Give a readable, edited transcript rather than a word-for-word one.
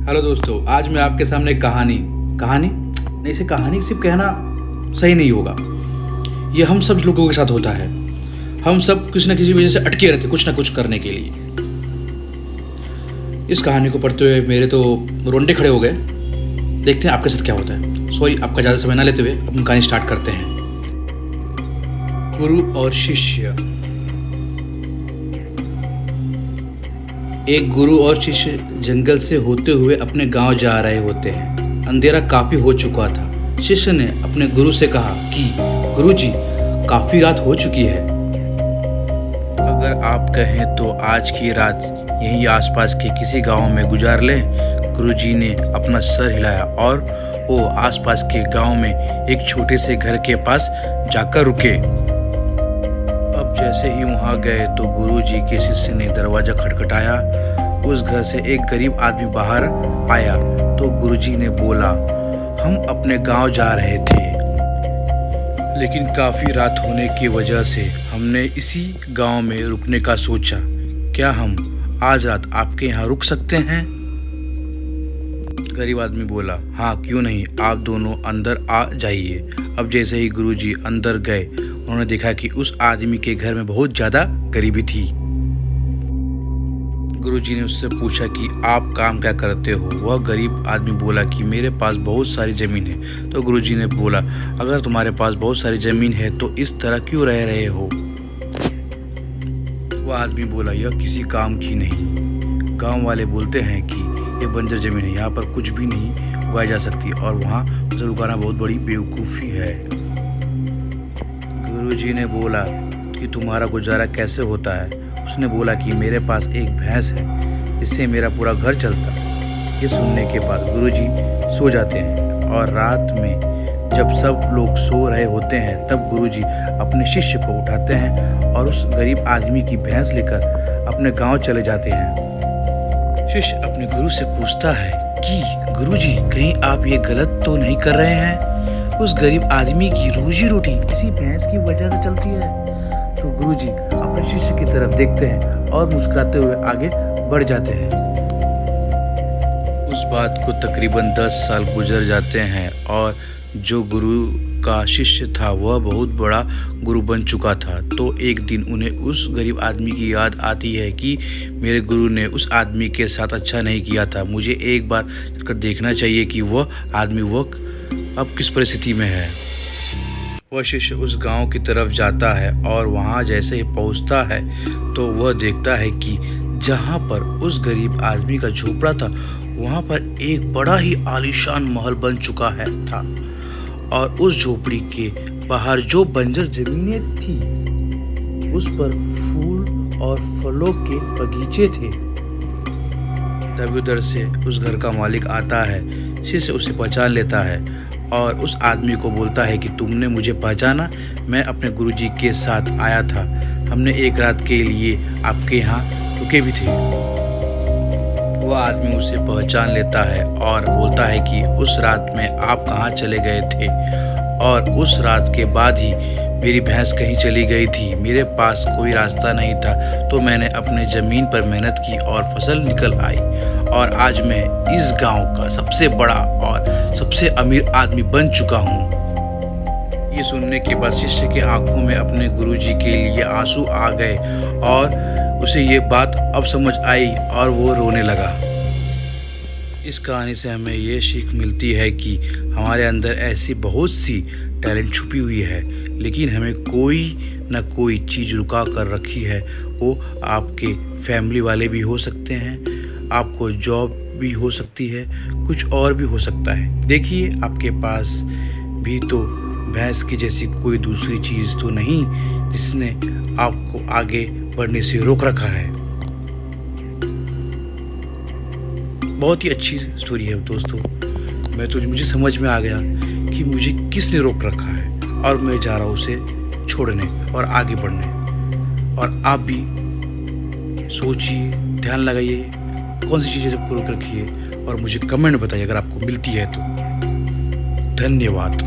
Hello दोस्तों, आज मैं आपके सामने एक कहानी नहीं, इसे कहानी सिर्फ कहना सही नहीं होगा। ये हम सब लोगों के साथ होता है। हम सब किसी न किसी वजह से अटके रहते कुछ ना कुछ करने के लिए। इस कहानी को पढ़ते हुए मेरे तो रोंडे खड़े हो गए। देखते हैं आपके साथ क्या होता है। सॉरी, आपका ज़्यादा समय ना लेते हुए अपनी कहानी स्टार्ट करते हैं। गुरु और शिष्य। एक गुरु और शिष्य जंगल से होते हुए अपने गांव जा रहे होते हैं। अंधेरा काफी हो चुका था। शिष्य ने अपने गुरु से कहा कि गुरुजी, काफी रात हो चुकी है। अगर आप कहें तो आज की रात यहीं आसपास के किसी गांव में गुजार लें। गुरुजी ने अपना सर हिलाया और वो आसपास के गांव में एक छोटे से घर के पास जाकर रुके। अब जैसे ही वहां गए तो गुरुजी के शिष्य ने दरवाजा खटखटाया। उस घर से एक गरीब आदमी बाहर आया तो गुरुजी ने बोला, हम अपने गांव जा रहे थे, लेकिन काफी रात होने की वजह से हमने इसी गांव में रुकने का सोचा। क्या हम आज रात आपके यहाँ रुक सकते हैं? गरीब आदमी बोला, हाँ क्यों नहीं, आप दोनों अंदर आ जाइए। अब जैसे ही गुरुजी अंदर गए, उन्होंने देखा कि उस आदमी के घर में बहुत ज़्यादा गरीबी थी। गुरुजी ने उससे पूछा कि आप काम क्या करते हो? वह गरीब आदमी बोला कि मेरे पास बहुत सारी ज़मीन है। तो गुरुजी ने बोला, अगर तुम्हारे पास बहुत सारी ज़मीन है तो इस तरह क्यों रह रहे हो? वह आदमी बोला, यह किसी काम की नहीं। गांव वाले बोलते हैं कि ये बंजर ज़मीन है, यहाँ पर कुछ भी नहीं उगाई जा सकती और वहाँ फसल उगाना बहुत बड़ी बेवकूफ़ी है। गुरुजी ने बोला कि तुम्हारा गुजारा कैसे होता है? उसने बोला कि मेरे पास एक भैंस है, इससे मेरा पूरा घर चलता है। ये सुनने के बाद गुरुजी सो जाते हैं और रात में जब सब लोग सो रहे होते हैं तब गुरुजी अपने शिष्य को उठाते हैं और उस गरीब आदमी की भैंस लेकर अपने गांव चले जाते हैं। शिष्य अपने गुरु से पूछता है कि गुरुजी, कहीं आप ये गलत तो नहीं कर रहे हैं? उस गरीब आदमी की रोजी रोटी इसी भैंस की वजह से चलती है। तो गुरुजी अपने शिष्य की तरफ देखते हैं और मुस्कुराते हुए आगे बढ़ जाते हैं। उस बात को तकरीबन 10 साल गुजर जाते हैं और जो गुरु का शिष्य था वह बहुत बड़ा गुरु बन चुका था। तो एक दिन उन्हें उस गरीब आदमी की याद आती है कि मेरे गुरु ने उस आदमी के साथ अच्छा नहीं किया था, मुझे एक बार चलकर देखना चाहिए कि वह आदमी अब किस परिस्थिति में है। वह शिष्य उस गांव की तरफ जाता है और वहां जैसे ही पहुंचता है तो वह देखता है कि जहां पर उस गरीब आदमी का झोपड़ा था वहां पर एक बड़ा ही आलीशान महल बन चुका था और उस झोपड़ी के बाहर जो बंजर जमीनें थी उस पर फूल और फलों के बगीचे थे। तभी उधर से उस घर का मालिक आता है। शिष्य उसे पहचान लेता है और उस आदमी को बोलता है कि तुमने मुझे पहचाना? मैं अपने गुरुजी के साथ आया था, हमने एक रात के लिए आपके यहाँ रुके भी थे। वह आदमी उसे पहचान लेता है और बोलता है कि उस रात में आप कहाँ चले गए थे और उस रात के बाद ही मेरी भैंस कहीं चली गई थी। मेरे पास कोई रास्ता नहीं था तो मैंने अपने ज़मीन पर मेहनत की और फसल निकल आई और आज मैं इस गांव का सबसे बड़ा और सबसे अमीर आदमी बन चुका हूँ। ये सुनने के बाद शिष्य के आंखों में अपने गुरुजी के लिए आंसू आ गए और उसे ये बात अब समझ आई और वो रोने लगा। इस कहानी से हमें ये सीख मिलती है कि हमारे अंदर ऐसी बहुत सी टैलेंट छुपी हुई है, लेकिन हमें कोई ना कोई चीज़ रुका कर रखी है। वो आपके फैमिली वाले भी हो सकते हैं, आपको जॉब भी हो सकती है, कुछ और भी हो सकता है। देखिए, आपके पास भी तो भैंस की जैसी कोई दूसरी चीज़ तो नहीं जिसने आपको आगे बढ़ने से रोक रखा है। बहुत ही अच्छी स्टोरी है दोस्तों। मुझे समझ में आ गया कि मुझे किसने रोक रखा है और मैं जा रहा हूँ उसे छोड़ने और आगे बढ़ने। और आप भी सोचिए, ध्यान लगाइए कौन सी चीज़ें आपको रोक रखी है और मुझे कमेंट में बताइए अगर आपको मिलती है तो। धन्यवाद।